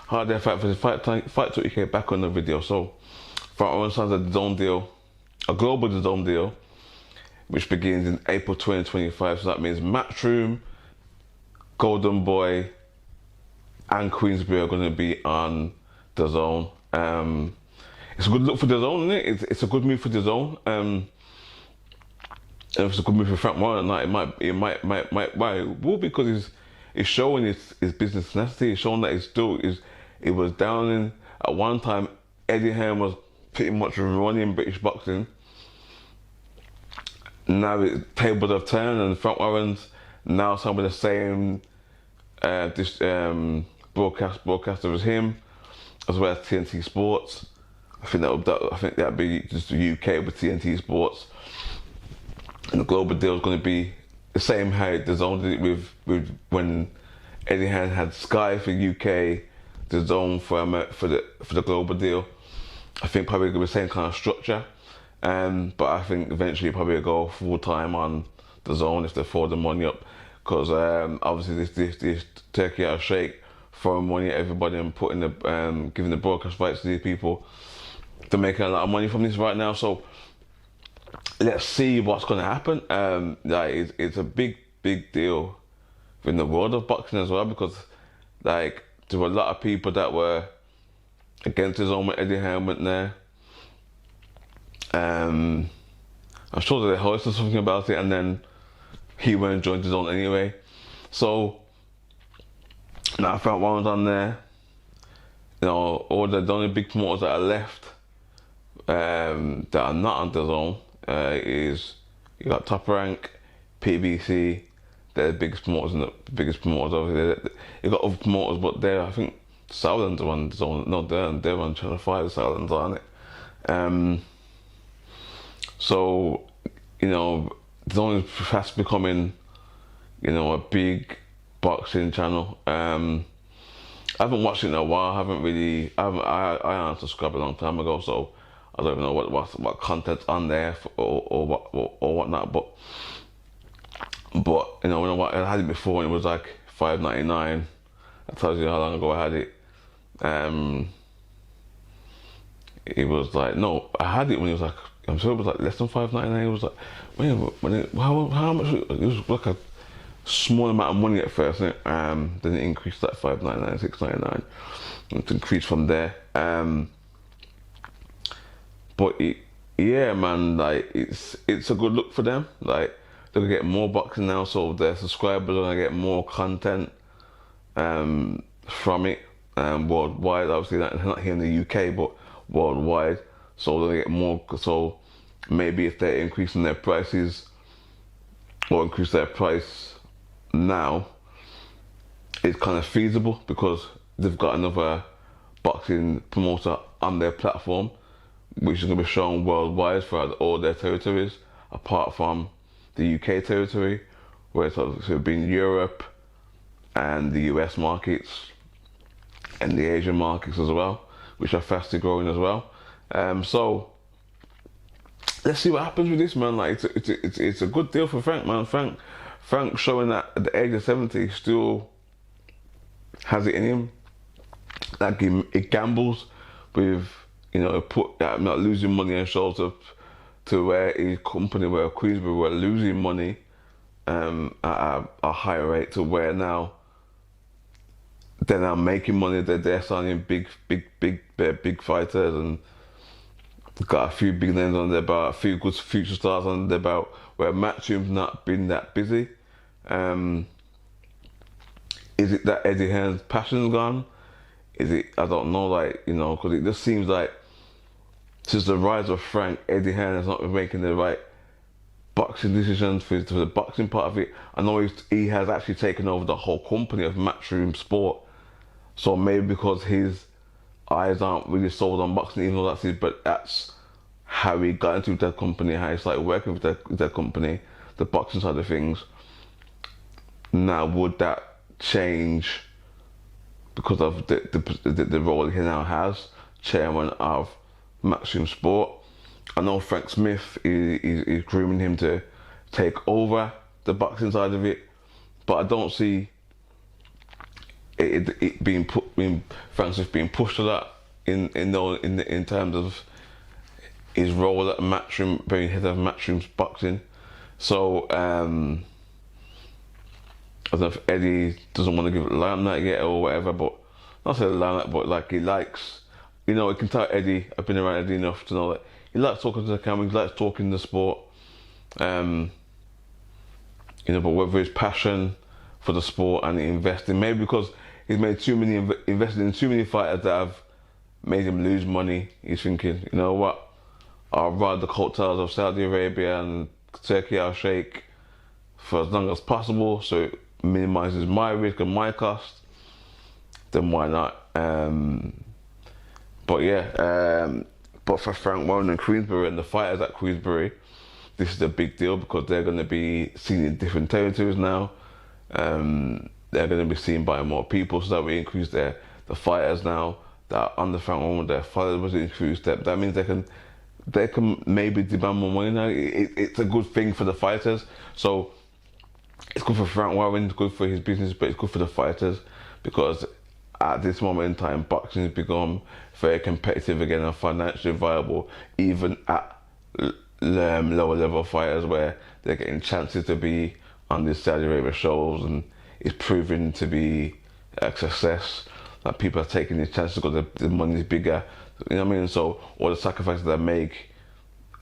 Hard Day Fight for the Fight Talk UK back on the video. So, Front Row signs a DAZN deal, a global DAZN deal, which begins in April 2025. So that means Matchroom, Golden Boy, and Queensbury are going to be on DAZN. It's a good look for DAZN, isn't it? It's a good move for DAZN. And if it's a good move for Frank Warren, it will, because it's showing his business tenacity. It's showing that it was down in at one time. Eddie Hearn was pretty much running British boxing. Now the tables have turned, and Frank Warren's now some of the same broadcaster as him, as well as TNT Sports. I think that'd be just the UK with TNT Sports, and the global deal is going to be the same how DAZN did it with when Eddie Hearn had Sky for UK, DAZN for the global deal. I think probably going to be the same kind of structure, but I think eventually probably go full time on DAZN if they throw the money up, because obviously this Turkey out of shake, throwing money at everybody and putting giving the broadcast rights to these people. They're making a lot of money from this right now, so let's see what's going to happen. It's a big deal in the world of boxing as well, because there were a lot of people that were against his own when Eddie Hearn went there. I'm sure that they hosted something about it, and then he went and joined his own anyway. So now I found Warren's on there. All the only big promoters that are left that are not on DAZN is you got Top Rank, PBC. They're the biggest promoters over there. You got other promoters, but I think Sauerland's on DAZN. No, they're on Channel 5. Sauerland's on it. So DAZN is fast becoming a big boxing channel. I haven't watched it in a while. I unsubscribed a long time ago, so I don't even know what content's on there or whatnot. But when I had it before, and it was like $5.99. That tells you how long ago I had it. It was like, no, I had it when it was like, I'm sure it was like less than $5.99. It was like, how much? It was like a small amount of money at first, then it increased to like $5.99, $6.99. It increased from there. But yeah, man, it's a good look for them. They're gonna get more boxing now, so their subscribers are gonna get more content from it worldwide. Obviously, not here in the UK, but worldwide. So they're gonna get more. So maybe if they're increasing their prices or increase their price now, it's kind of feasible because they've got another boxing promoter on their platform, which is going to be shown worldwide throughout all their territories, apart from the UK territory, where it's also been Europe and the US markets and the Asian markets as well, which are fastly growing as well. So let's see what happens with this, man. It's a good deal for Frank, man. Frank showing that at the age of 70, he still has it in him. He gambles with, not losing money, and shows up to where his company, where Queensbury were losing money at a higher rate, to where now they're now making money. They're signing big fighters, and got a few big names on their belt, a few good future stars on their belt, where Matchroom's not been that busy. Is it that Eddie Hearn's passion's gone? Is it, I don't know, because it just seems like since the rise of Frank, Eddie Hearn has not been making the right boxing decisions for the boxing part of it. I know he has actually taken over the whole company of Matchroom Sport, so maybe because his eyes aren't really sold on boxing, even though that's how he got into that company, how he started working with that company, the boxing side of things. Now, would that change because of the role he now has, chairman of Matchroom Sport? I know Frank Smith is grooming him to take over the boxing side of it, but I don't see it being Francis being pushed to that in terms of his role at Matchroom, being head of Matchroom's boxing. So I don't know if Eddie doesn't want to give it limelight yet or whatever, but not say limelight, but like he likes, you know, you can tell Eddie. I've been around Eddie enough to know that he likes talking to the camera, he likes talking the sport. You know, but whether his passion for the sport and investing, maybe because he's made invested in too many fighters that have made him lose money. He's thinking, you know what, I'll ride the coattails of Saudi Arabia and Turkey Al Sheikh for as long as possible, so it minimises my risk and my cost. Then why not? But yeah, but for Frank Warren and Queensbury and the fighters at Queensbury, this is a big deal because they're going to be seen in different territories now. They're going to be seen by more people, so that we increase the fighters now that are under Frank Warren, their followers increase. That means they can maybe demand more money now. It's a good thing for the fighters. So it's good for Frank Warren, it's good for his business, but it's good for the fighters because at this moment in time, boxing has become very competitive again and financially viable, even at lower level fighters where they're getting chances to be on these Saudi Arabia shows, and it's proving to be a success. Like people are taking these chances because the money is bigger. You know what I mean? So all the sacrifices that I make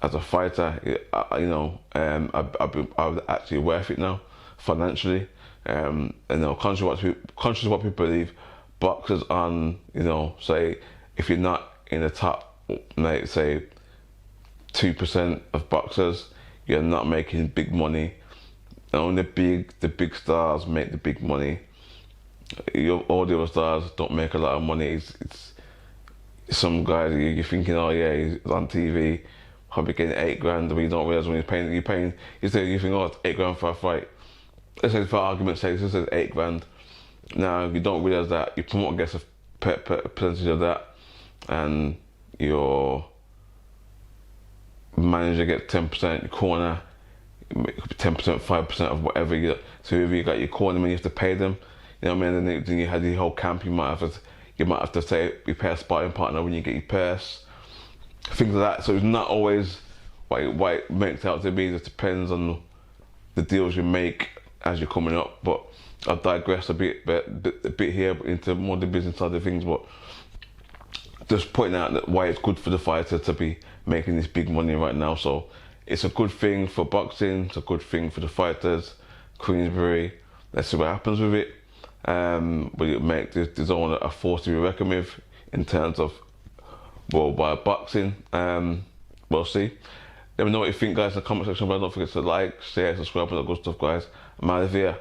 as a fighter, you know, I would actually worth it now financially. You know, conscious of what people believe. Boxers on, you know, say if you're not in the top, like say 2% of boxers, you're not making big money. Only the big stars make the big money. All the other stars don't make a lot of money. It's some guys you're thinking, oh yeah, he's on TV, probably getting $8 grand, but you don't realise when you're paying. You think, oh, it's $8 for a fight. Let's say for argument's sake, this is $8 grand. Now you don't realise that your promoter gets a percentage of that, and your manager gets 10%, your corner 10%, 5% of whatever you got. So if you got your corner, you have to pay them. You know what I mean? And then you had the whole camp. You might have to say you pay a sparring partner when you get your purse, things like that. So it's not always what it makes out to be. It depends on the deals you make as you're coming up. But I'll digress a bit here into more the business side of things. But just pointing out that why it's good for the fighter to be making this big money right now. So it's a good thing for boxing. It's a good thing for the fighters. Queensbury. Let's see what happens with it. But it make there's only a force to be reckoned with in terms of worldwide boxing. We'll see. Let me know what you think, guys, in the comment section below. Don't forget to like, share, subscribe, all that good stuff, guys. I'm out of here.